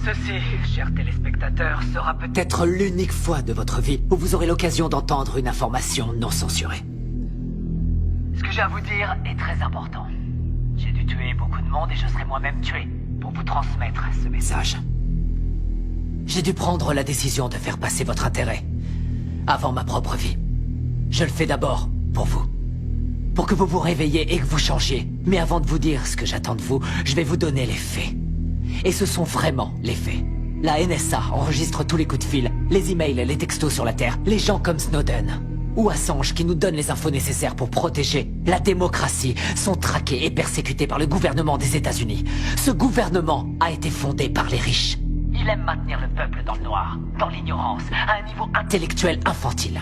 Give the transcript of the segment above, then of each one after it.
Ceci, chers téléspectateurs, sera peut-être l'unique fois de votre vie où vous aurez l'occasion d'entendre une information non censurée. Ce que j'ai à vous dire est très important. J'ai dû tuer beaucoup de monde et je serai moi-même tué pour vous transmettre ce message. J'ai dû prendre la décision de faire passer votre intérêt avant ma propre vie. Je le fais d'abord pour vous. Pour que vous vous réveilliez et que vous changiez. Mais avant de vous dire ce que j'attends de vous, je vais vous donner les faits. Et ce sont vraiment les faits. La NSA enregistre tous les coups de fil, les emails, les textos sur la Terre, les gens comme Snowden ou Assange qui nous donnent les infos nécessaires pour protéger la démocratie sont traqués et persécutés par le gouvernement des États-Unis. Ce gouvernement a été fondé par les riches. Il aime maintenir le peuple dans le noir, dans l'ignorance, à un niveau intellectuel infantile.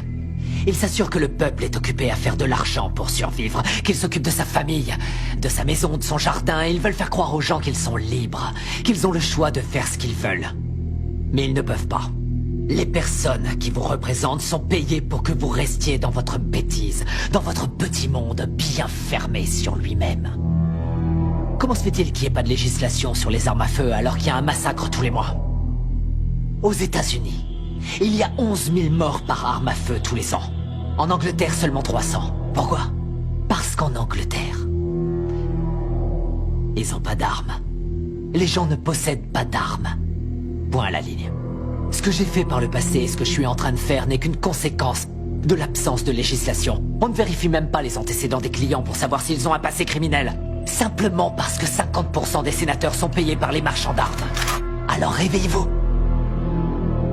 Il s'assure que le peuple est occupé à faire de l'argent pour survivre, qu'il s'occupe de sa famille, de sa maison, de son jardin, et ils veulent faire croire aux gens qu'ils sont libres, qu'ils ont le choix de faire ce qu'ils veulent. Mais ils ne peuvent pas. Les personnes qui vous représentent sont payées pour que vous restiez dans votre bêtise, dans votre petit monde bien fermé sur lui-même. Comment se fait-il qu'il n'y ait pas de législation sur les armes à feu alors qu'il y a un massacre tous les mois? Aux États-Unis, il y a 11 000 morts par arme à feu tous les ans. En Angleterre, seulement 300. Pourquoi? Parce qu'en Angleterre, ils n'ont pas d'armes. Les gens ne possèdent pas d'armes. Point à la ligne. Ce que j'ai fait par le passé et ce que je suis en train de faire n'est qu'une conséquence de l'absence de législation. On ne vérifie même pas les antécédents des clients pour savoir s'ils ont un passé criminel. Simplement parce que 50% des sénateurs sont payés par les marchands d'armes. Alors réveillez-vous.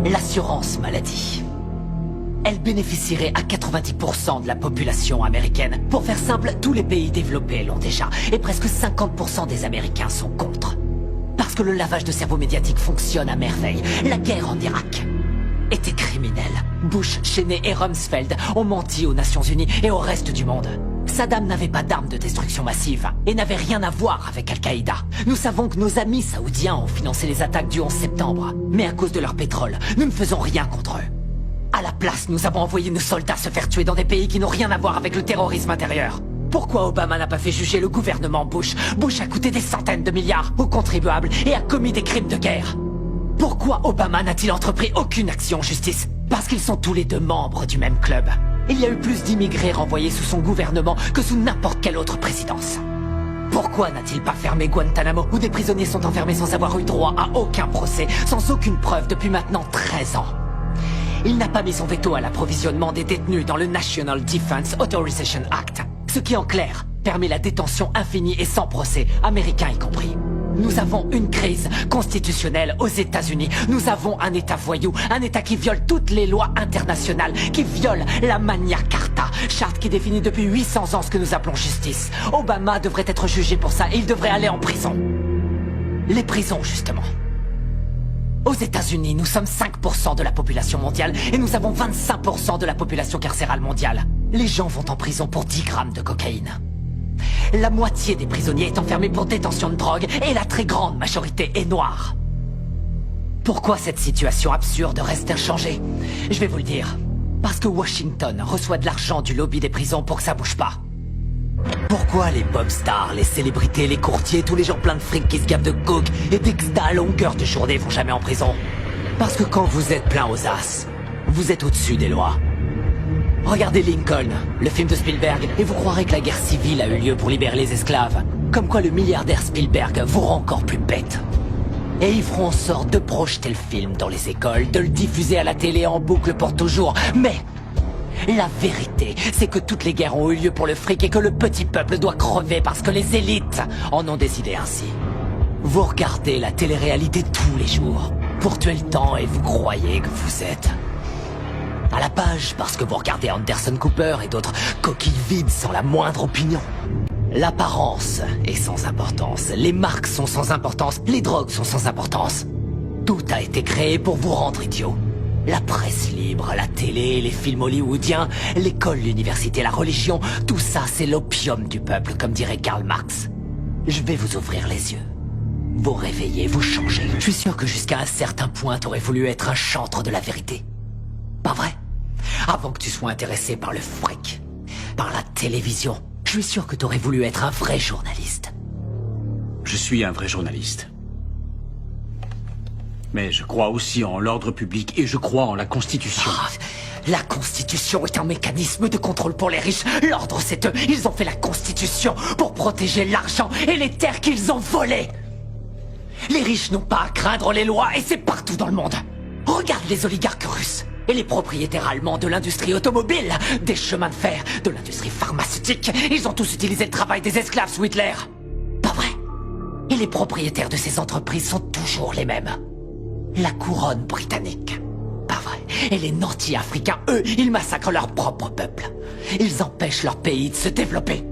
L'assurance maladie. Elle bénéficierait à 90% de la population américaine. Pour faire simple, tous les pays développés l'ont déjà. Et presque 50% des Américains sont contre. Parce que le lavage de cerveau médiatique fonctionne à merveille. La guerre en Irak était criminelle. Bush, Cheney et Rumsfeld ont menti aux Nations Unies et au reste du monde. Saddam n'avait pas d'armes de destruction massive et n'avait rien à voir avec Al-Qaïda. Nous savons que nos amis saoudiens ont financé les attaques du 11 septembre. Mais à cause de leur pétrole, nous ne faisons rien contre eux. À la place, nous avons envoyé nos soldats se faire tuer dans des pays qui n'ont rien à voir avec le terrorisme intérieur. Pourquoi Obama n'a pas fait juger le gouvernement Bush? Bush a coûté des centaines de milliards aux contribuables et a commis des crimes de guerre. Pourquoi Obama n'a-t-il entrepris aucune action en justice? Parce qu'ils sont tous les deux membres du même club. Il y a eu plus d'immigrés renvoyés sous son gouvernement que sous n'importe quelle autre présidence. Pourquoi n'a-t-il pas fermé Guantanamo, où des prisonniers sont enfermés sans avoir eu droit à aucun procès, sans aucune preuve depuis maintenant 13 ans? Il n'a pas mis son veto à l'approvisionnement des détenus dans le National Defense Authorization Act, ce qui en clair permet la détention infinie et sans procès, américains y compris. Nous avons une crise constitutionnelle aux États-Unis. Nous avons un État voyou, un État qui viole toutes les lois internationales, qui viole la Magna Carta, charte qui définit depuis 800 ans ce que nous appelons justice. Obama devrait être jugé pour ça et il devrait aller en prison. Les prisons, justement. Aux États-Unis, nous sommes 5% de la population mondiale et nous avons 25% de la population carcérale mondiale. Les gens vont en prison pour 10 grammes de cocaïne. La moitié des prisonniers est enfermée pour détention de drogue et la très grande majorité est noire. Pourquoi cette situation absurde reste inchangée? Je vais vous le dire. Parce que Washington reçoit de l'argent du lobby des prisons pour que ça bouge pas. Pourquoi les pop stars, les célébrités, les courtiers, tous les gens pleins de fric qui se gavent de coke et d'exta à longueur de journée vont jamais en prison? Parce que quand vous êtes plein aux as, vous êtes au-dessus des lois. Regardez Lincoln, le film de Spielberg, et vous croirez que la guerre civile a eu lieu pour libérer les esclaves. Comme quoi le milliardaire Spielberg vous rend encore plus bête. Et ils feront en sorte de projeter le film dans les écoles, de le diffuser à la télé en boucle pour toujours. Mais la vérité, c'est que toutes les guerres ont eu lieu pour le fric et que le petit peuple doit crever parce que les élites en ont décidé ainsi. Vous regardez la télé-réalité tous les jours pour tuer le temps et vous croyez que vous êtes à la page parce que vous regardez Anderson Cooper et d'autres coquilles vides sans la moindre opinion. L'apparence est sans importance, les marques sont sans importance, les drogues sont sans importance. Tout a été créé pour vous rendre idiot. La presse libre, la télé, les films hollywoodiens, l'école, l'université, la religion, tout ça c'est l'opium du peuple, comme dirait Karl Marx. Je vais vous ouvrir les yeux. Vous réveiller, vous changer. Je suis sûr que jusqu'à un certain point t'aurais voulu être un chantre de la vérité. Pas vrai? Avant que tu sois intéressé par le fric, par la télévision, je suis sûr que t'aurais voulu être un vrai journaliste. Je suis un vrai journaliste. Mais je crois aussi en l'ordre public et je crois en la Constitution. Ah, la Constitution est un mécanisme de contrôle pour les riches. L'ordre, c'est eux. Ils ont fait la Constitution pour protéger l'argent et les terres qu'ils ont volées. Les riches n'ont pas à craindre les lois et c'est partout dans le monde. Regarde les oligarques russes et les propriétaires allemands de l'industrie automobile, des chemins de fer, de l'industrie pharmaceutique. Ils ont tous utilisé le travail des esclaves sous Hitler. Pas vrai? Et les propriétaires de ces entreprises sont toujours les mêmes. La couronne britannique. Pas vrai. Et les nantis africains, eux, ils massacrent leur propre peuple. Ils empêchent leur pays de se développer.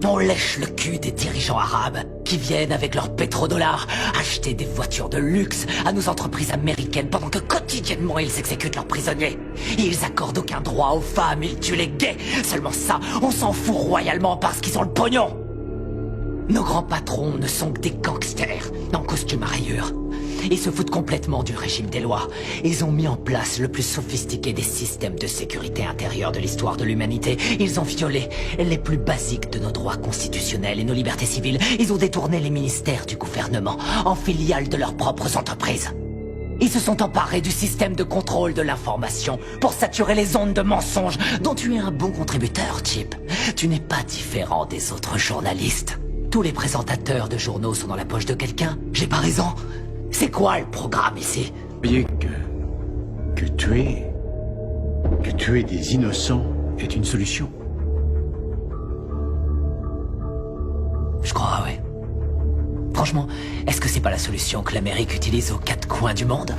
On lèche le cul des dirigeants arabes qui viennent avec leurs pétrodollars acheter des voitures de luxe à nos entreprises américaines pendant que quotidiennement ils exécutent leurs prisonniers. Ils accordent aucun droit aux femmes, ils tuent les gays. Seulement ça, on s'en fout royalement parce qu'ils ont le pognon. Nos grands patrons ne sont que des gangsters en costume à rayures. Ils se foutent complètement du régime des lois. Ils ont mis en place le plus sophistiqué des systèmes de sécurité intérieure de l'histoire de l'humanité. Ils ont violé les plus basiques de nos droits constitutionnels et nos libertés civiles. Ils ont détourné les ministères du gouvernement en filiales de leurs propres entreprises. Ils se sont emparés du système de contrôle de l'information pour saturer les ondes de mensonges dont tu es un bon contributeur, Chip. Tu n'es pas différent des autres journalistes. Tous les présentateurs de journaux sont dans la poche de quelqu'un. J'ai pas raison? C'est quoi le programme ici? Vous voyez que tuer des innocents est une solution. Je crois, oui. Franchement, est-ce que c'est pas la solution que l'Amérique utilise aux quatre coins du monde?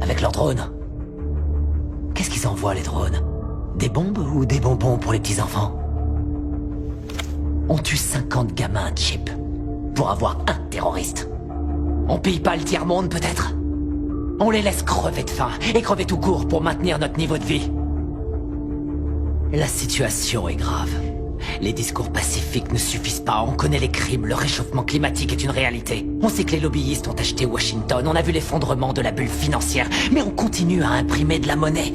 Avec leurs drones. Qu'est-ce qu'ils envoient, les drones? Des bombes ou des bonbons pour les petits-enfants? On tue 50 gamins, Chip, pour avoir un terroriste. On pille pas le tiers-monde, peut-être? On les laisse crever de faim, et crever tout court pour maintenir notre niveau de vie. La situation est grave. Les discours pacifiques ne suffisent pas, on connaît les crimes, le réchauffement climatique est une réalité. On sait que les lobbyistes ont acheté Washington, on a vu l'effondrement de la bulle financière, mais on continue à imprimer de la monnaie.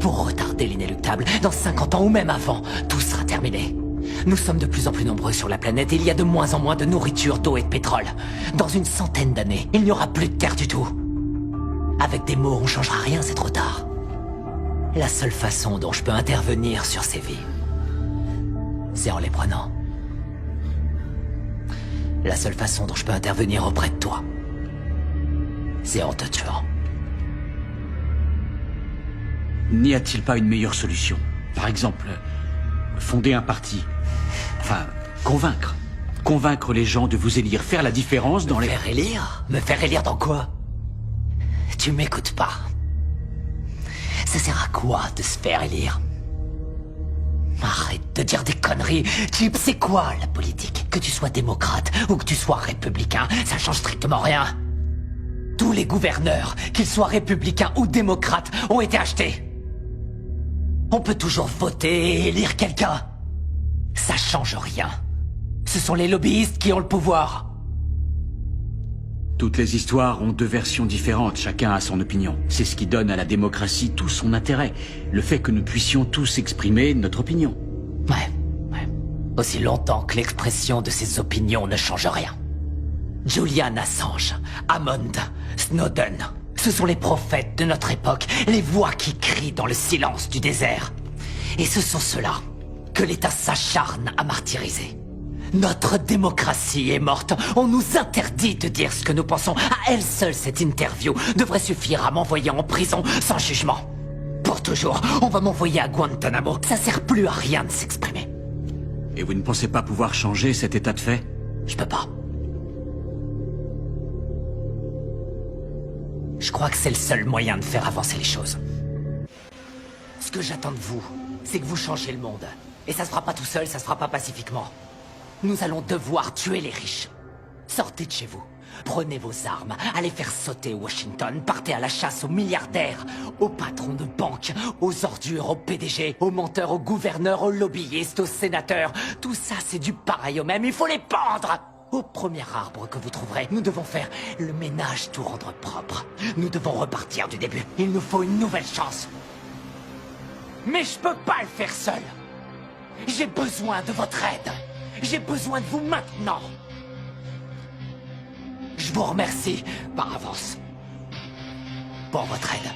Pour retarder l'inéluctable, dans 50 ans ou même avant, tout sera terminé. Nous sommes de plus en plus nombreux sur la planète et il y a de moins en moins de nourriture, d'eau et de pétrole. Dans une centaine d'années, il n'y aura plus de terre du tout. Avec des mots, on changera rien, c'est trop tard. La seule façon dont je peux intervenir sur ces vies, c'est en les prenant. La seule façon dont je peux intervenir auprès de toi, c'est en te tuant. N'y a-t-il pas une meilleure solution? Par exemple, fonder un parti. Enfin, convaincre. Convaincre les gens de vous élire, faire la différence dans les... Me faire élire? Me faire élire dans quoi? Tu m'écoutes pas. Ça sert à quoi de se faire élire? Arrête de dire des conneries. Chip, c'est quoi la politique? Que tu sois démocrate ou que tu sois républicain, ça change strictement rien. Tous les gouverneurs, qu'ils soient républicains ou démocrates, ont été achetés. On peut toujours voter et élire quelqu'un. Ça change rien. Ce sont les lobbyistes qui ont le pouvoir. Toutes les histoires ont deux versions différentes, chacun a son opinion. C'est ce qui donne à la démocratie tout son intérêt. Le fait que nous puissions tous exprimer notre opinion. Ouais. Aussi longtemps que l'expression de ces opinions ne change rien. Julian Assange, Hammond, Snowden, ce sont les prophètes de notre époque, les voix qui crient dans le silence du désert. Et ce sont ceux-là que l'État s'acharne à martyriser. Notre démocratie est morte. On nous interdit de dire ce que nous pensons. À elle seule, cette interview devrait suffire à m'envoyer en prison sans jugement. Pour toujours, on va m'envoyer à Guantanamo. Ça sert plus à rien de s'exprimer. Et vous ne pensez pas pouvoir changer cet état de fait? Je peux pas. Je crois que c'est le seul moyen de faire avancer les choses. Ce que j'attends de vous, c'est que vous changiez le monde. Et ça se fera pas tout seul, ça se fera pas pacifiquement. Nous allons devoir tuer les riches. Sortez de chez vous. Prenez vos armes, allez faire sauter Washington, partez à la chasse aux milliardaires, aux patrons de banques, aux ordures, aux PDG, aux menteurs, aux gouverneurs, aux lobbyistes, aux sénateurs. Tout ça, c'est du pareil au même, il faut les pendre! Au premier arbre que vous trouverez, nous devons faire le ménage, tout rendre propre. Nous devons repartir du début. Il nous faut une nouvelle chance. Mais je peux pas le faire seul. J'ai besoin de votre aide. J'ai besoin de vous maintenant. Je Je vous remercie par avance pour votre aide.